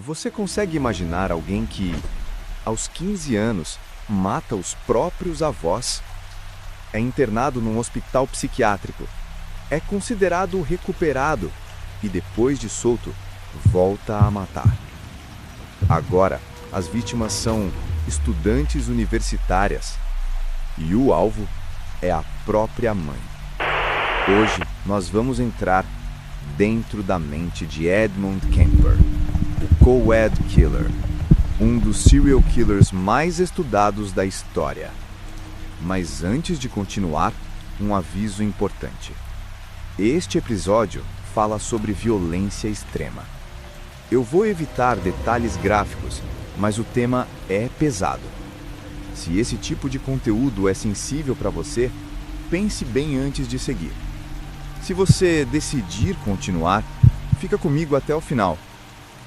Você consegue imaginar alguém que, aos 15 anos, mata os próprios avós? É internado num hospital psiquiátrico, é considerado recuperado e, depois de solto, volta a matar. Agora, as vítimas são estudantes universitárias e o alvo é a própria mãe. Hoje, nós vamos entrar dentro da mente de Edmund Kemper, o Co-Ed Killer, um dos serial killers mais estudados da história. Mas antes de continuar, um aviso importante. Este episódio fala sobre violência extrema. Eu vou evitar detalhes gráficos, mas o tema é pesado. Se esse tipo de conteúdo é sensível para você, pense bem antes de seguir. Se você decidir continuar, fica comigo até o final,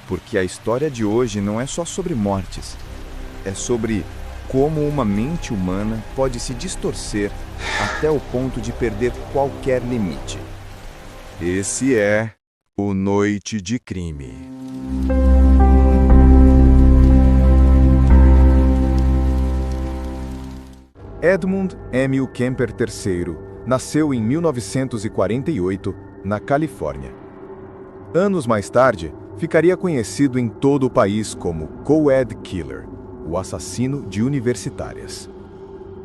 porque a história de hoje não é só sobre mortes, é sobre como uma mente humana pode se distorcer até o ponto de perder qualquer limite. Esse é o Noite de Crime. Edmund Emil Kemper III nasceu em 1948, na Califórnia. Anos mais tarde, ficaria conhecido em todo o país como Co-Ed Killer, o assassino de universitárias.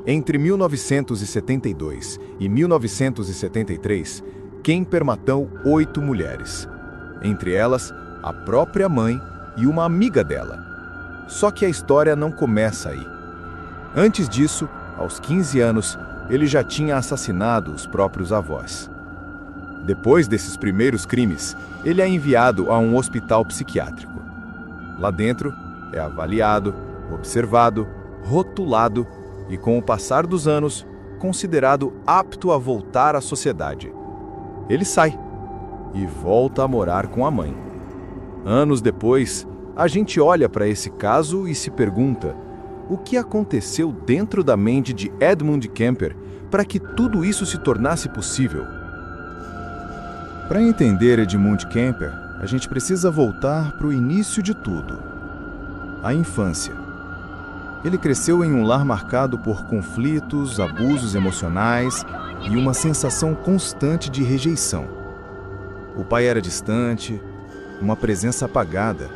Entre 1972 e 1973, Kemper matou 8 mulheres, entre elas a própria mãe e uma amiga dela. Só que a história não começa aí. Antes disso, aos 15 anos, ele já tinha assassinado os próprios avós. Depois desses primeiros crimes, ele é enviado a um hospital psiquiátrico. Lá dentro, é avaliado, observado, rotulado e, com o passar dos anos, considerado apto a voltar à sociedade. Ele sai e volta a morar com a mãe. Anos depois, a gente olha para esse caso e se pergunta: o que aconteceu dentro da mente de Edmund Kemper para que tudo isso se tornasse possível? Para entender Edmund Kemper, a gente precisa voltar para o início de tudo: a infância. Ele cresceu em um lar marcado por conflitos, abusos emocionais e uma sensação constante de rejeição. O pai era distante, uma presença apagada.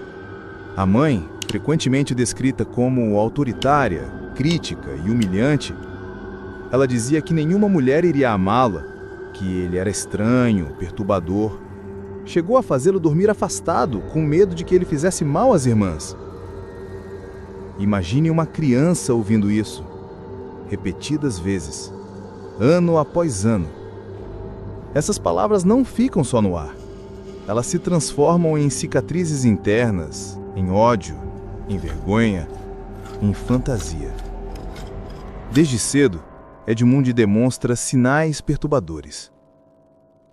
A mãe, frequentemente descrita como autoritária, crítica e humilhante, ela dizia que nenhuma mulher iria amá-la, que ele era estranho, perturbador. Chegou a fazê-lo dormir afastado, com medo de que ele fizesse mal às irmãs. Imagine uma criança ouvindo isso, repetidas vezes, ano após ano. Essas palavras não ficam só no ar. Elas se transformam em cicatrizes internas, em ódio, em vergonha, em fantasia. Desde cedo, Edmund demonstra sinais perturbadores: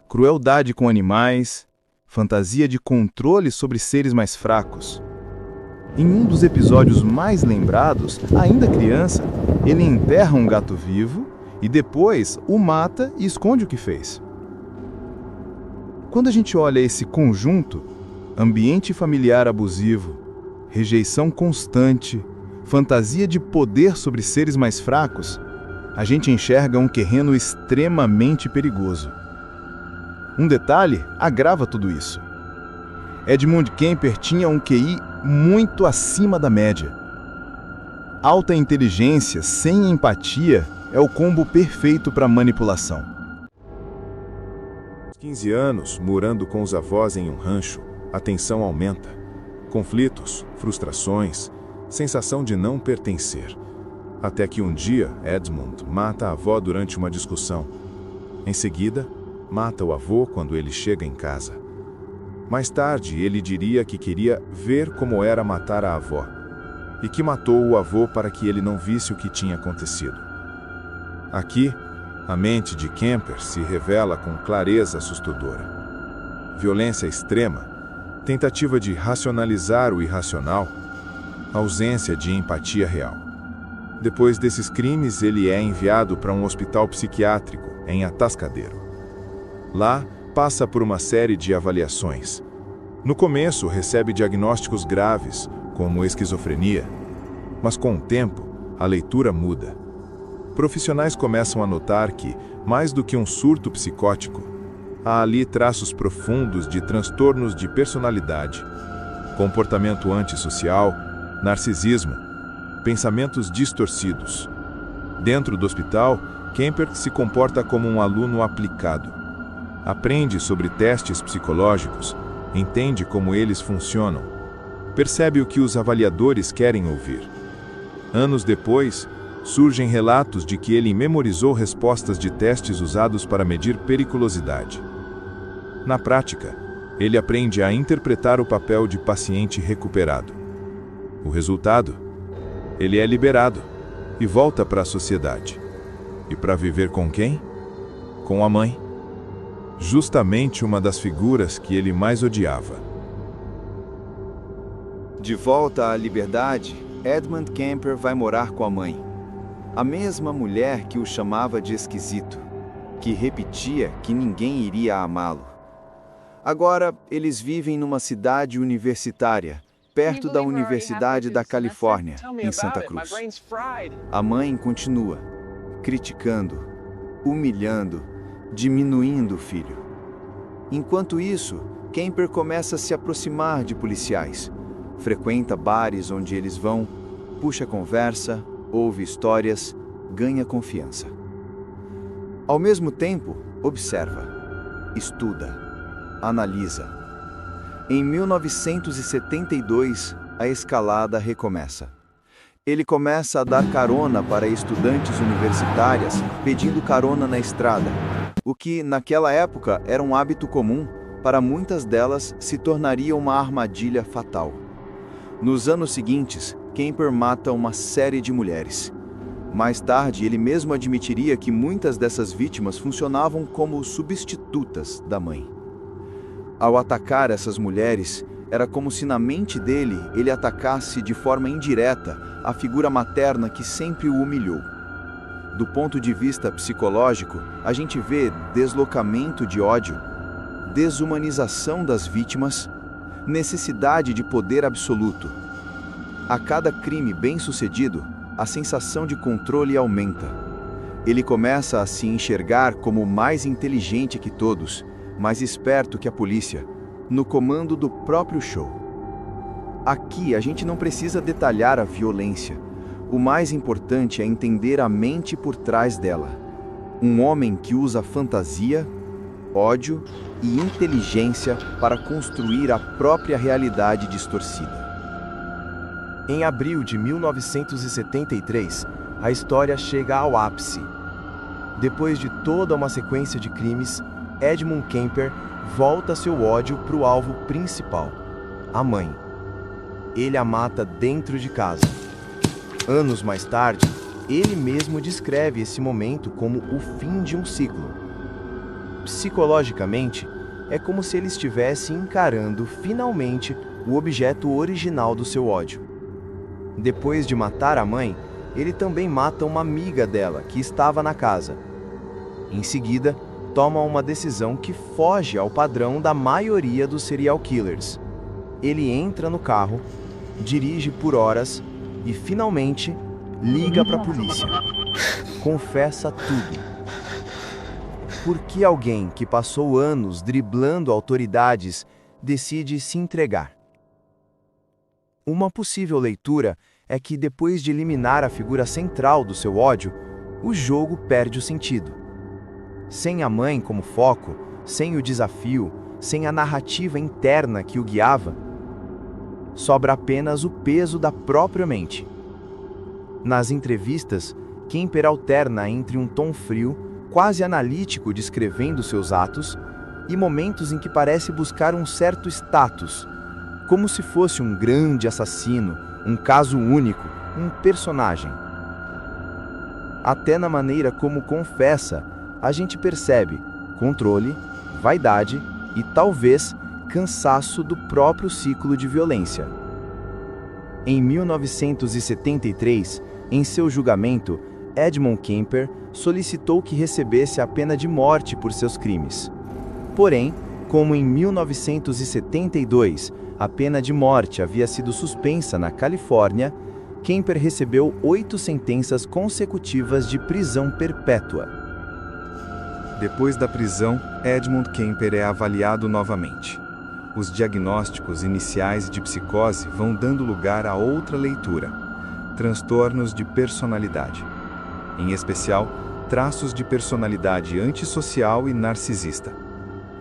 crueldade com animais, fantasia de controle sobre seres mais fracos. Em um dos episódios mais lembrados, ainda criança, ele enterra um gato vivo e depois o mata e esconde o que fez. Quando a gente olha esse conjunto, ambiente familiar abusivo, rejeição constante, fantasia de poder sobre seres mais fracos, a gente enxerga um terreno extremamente perigoso. Um detalhe agrava tudo isso. Edmund Kemper tinha um QI muito acima da média. Alta inteligência sem empatia é o combo perfeito para manipulação. Aos 15 anos, morando com os avós em um rancho, a tensão aumenta. Conflitos, frustrações, sensação de não pertencer. Até que um dia, Edmund mata a avó durante uma discussão. Em seguida, mata o avô quando ele chega em casa. Mais tarde, ele diria que queria ver como era matar a avó, e que matou o avô para que ele não visse o que tinha acontecido. Aqui, a mente de Kemper se revela com clareza assustadora. Violência extrema, tentativa de racionalizar o irracional, ausência de empatia real. Depois desses crimes, ele é enviado para um hospital psiquiátrico em Atascadero. Lá, passa por uma série de avaliações. No começo, recebe diagnósticos graves, como esquizofrenia, mas com o tempo, a leitura muda. Profissionais começam a notar que, mais do que um surto psicótico, há ali traços profundos de transtornos de personalidade, comportamento antissocial, narcisismo, pensamentos distorcidos. Dentro do hospital, Kemper se comporta como um aluno aplicado. Aprende sobre testes psicológicos, entende como eles funcionam, percebe o que os avaliadores querem ouvir. Anos depois, surgem relatos de que ele memorizou respostas de testes usados para medir periculosidade. Na prática, ele aprende a interpretar o papel de paciente recuperado. O resultado? Ele é liberado e volta para a sociedade. E para viver com quem? Com a mãe. Justamente uma das figuras que ele mais odiava. De volta à liberdade, Edmund Kemper vai morar com a mãe. A mesma mulher que o chamava de esquisito, que repetia que ninguém iria amá-lo. Agora, eles vivem numa cidade universitária, perto da Universidade da Califórnia, em Santa Cruz. A mãe continua, criticando, humilhando, diminuindo o filho. Enquanto isso, Kemper começa a se aproximar de policiais, frequenta bares onde eles vão, puxa conversa, ouve histórias, ganha confiança. Ao mesmo tempo, observa, estuda, analisa. Em 1972, a escalada recomeça. Ele começa a dar carona para estudantes universitárias, pedindo carona na estrada, o que, naquela época, era um hábito comum, para muitas delas se tornaria uma armadilha fatal. Nos anos seguintes, Kemper mata uma série de mulheres. Mais tarde, ele mesmo admitiria que muitas dessas vítimas funcionavam como substitutas da mãe. Ao atacar essas mulheres, era como se na mente dele ele atacasse de forma indireta a figura materna que sempre o humilhou. Do ponto de vista psicológico, a gente vê deslocamento de ódio, desumanização das vítimas, necessidade de poder absoluto. A cada crime bem-sucedido, a sensação de controle aumenta. Ele começa a se enxergar como mais inteligente que todos, mais esperto que a polícia, no comando do próprio show. Aqui a gente não precisa detalhar a violência. O mais importante é entender a mente por trás dela. Um homem que usa fantasia, ódio e inteligência para construir a própria realidade distorcida. Em abril de 1973, a história chega ao ápice. Depois de toda uma sequência de crimes, Edmund Kemper volta seu ódio para o alvo principal, a mãe. Ele a mata dentro de casa. Anos mais tarde, ele mesmo descreve esse momento como o fim de um ciclo. Psicologicamente, é como se ele estivesse encarando finalmente o objeto original do seu ódio. Depois de matar a mãe, ele também mata uma amiga dela que estava na casa. Em seguida, toma uma decisão que foge ao padrão da maioria dos serial killers. Ele entra no carro, dirige por horas e, finalmente, liga para a polícia. Confessa tudo. Por que alguém que passou anos driblando autoridades decide se entregar? Uma possível leitura é que, depois de eliminar a figura central do seu ódio, o jogo perde o sentido. Sem a mãe como foco, sem o desafio, sem a narrativa interna que o guiava, sobra apenas o peso da própria mente. Nas entrevistas, Kemper alterna entre um tom frio, quase analítico descrevendo seus atos, e momentos em que parece buscar um certo status, como se fosse um grande assassino, um caso único, um personagem. Até na maneira como confessa, a gente percebe controle, vaidade e talvez cansaço do próprio ciclo de violência. Em 1973, em seu julgamento, Edmund Kemper solicitou que recebesse a pena de morte por seus crimes. Porém, Como em 1972, a pena de morte havia sido suspensa na Califórnia, Kemper recebeu 8 sentenças consecutivas de prisão perpétua. Depois da prisão, Edmund Kemper é avaliado novamente. Os diagnósticos iniciais de psicose vão dando lugar a outra leitura: transtornos de personalidade. Em especial, traços de personalidade antissocial e narcisista.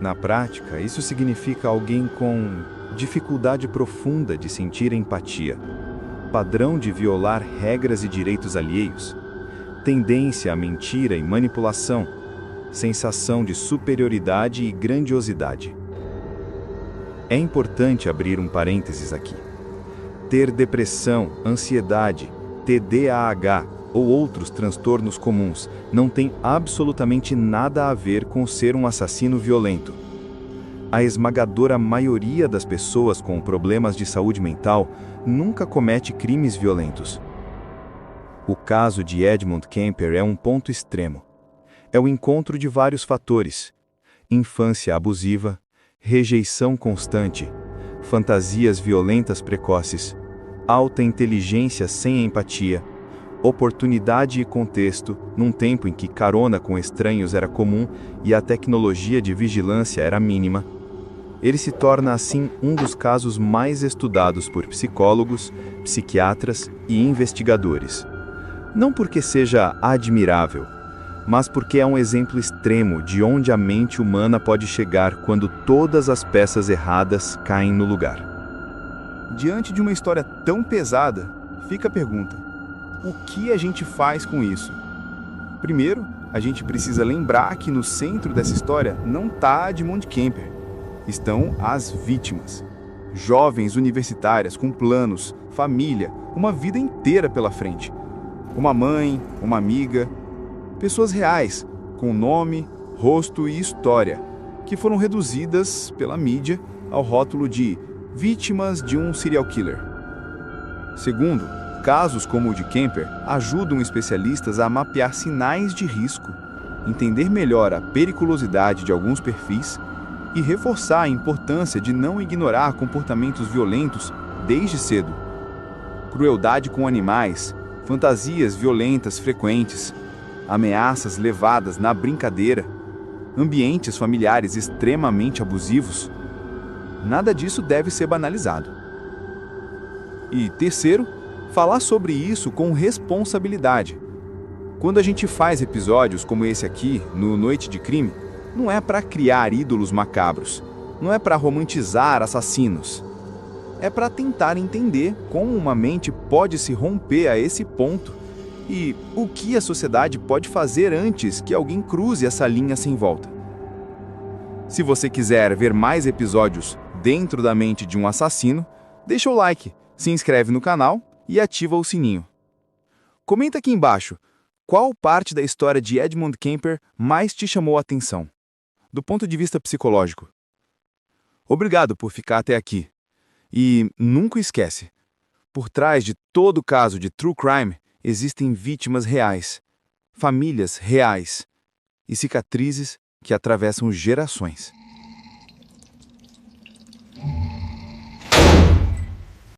Na prática, isso significa alguém com dificuldade profunda de sentir empatia, padrão de violar regras e direitos alheios, tendência à mentira e manipulação, sensação de superioridade e grandiosidade. É importante abrir um parênteses aqui. Ter depressão, ansiedade, TDAH ou outros transtornos comuns não tem absolutamente nada a ver com ser um assassino violento. A esmagadora maioria das pessoas com problemas de saúde mental nunca comete crimes violentos. O caso de Edmund Kemper é um ponto extremo. É o encontro de vários fatores: infância abusiva, rejeição constante, fantasias violentas precoces, alta inteligência sem empatia, oportunidade e contexto, num tempo em que carona com estranhos era comum e a tecnologia de vigilância era mínima. Ele se torna, assim, um dos casos mais estudados por psicólogos, psiquiatras e investigadores. Não porque seja admirável, mas porque é um exemplo extremo de onde a mente humana pode chegar quando todas as peças erradas caem no lugar. Diante de uma história tão pesada, fica a pergunta: o que a gente faz com isso? Primeiro, a gente precisa lembrar que no centro dessa história não está Edmund Kemper. Estão as vítimas. Jovens universitárias com planos, família, uma vida inteira pela frente. Uma mãe, uma amiga. Pessoas reais, com nome, rosto e história, que foram reduzidas pela mídia ao rótulo de vítimas de um serial killer. Segundo, casos como o de Kemper ajudam especialistas a mapear sinais de risco, entender melhor a periculosidade de alguns perfis e reforçar a importância de não ignorar comportamentos violentos desde cedo. Crueldade com animais, fantasias violentas frequentes, ameaças levadas na brincadeira, ambientes familiares extremamente abusivos. Nada disso deve ser banalizado. E terceiro, falar sobre isso com responsabilidade. Quando a gente faz episódios como esse aqui, no Noite de Crime, não é para criar ídolos macabros, não é para romantizar assassinos. É para tentar entender como uma mente pode se romper a esse ponto e o que a sociedade pode fazer antes que alguém cruze essa linha sem volta. Se você quiser ver mais episódios dentro da mente de um assassino, deixa o like, se inscreve no canal e ativa o sininho. Comenta aqui embaixo qual parte da história de Edmund Kemper mais te chamou a atenção, do ponto de vista psicológico. Obrigado por ficar até aqui. E nunca esquece, por trás de todo caso de true crime existem vítimas reais, famílias reais e cicatrizes que atravessam gerações.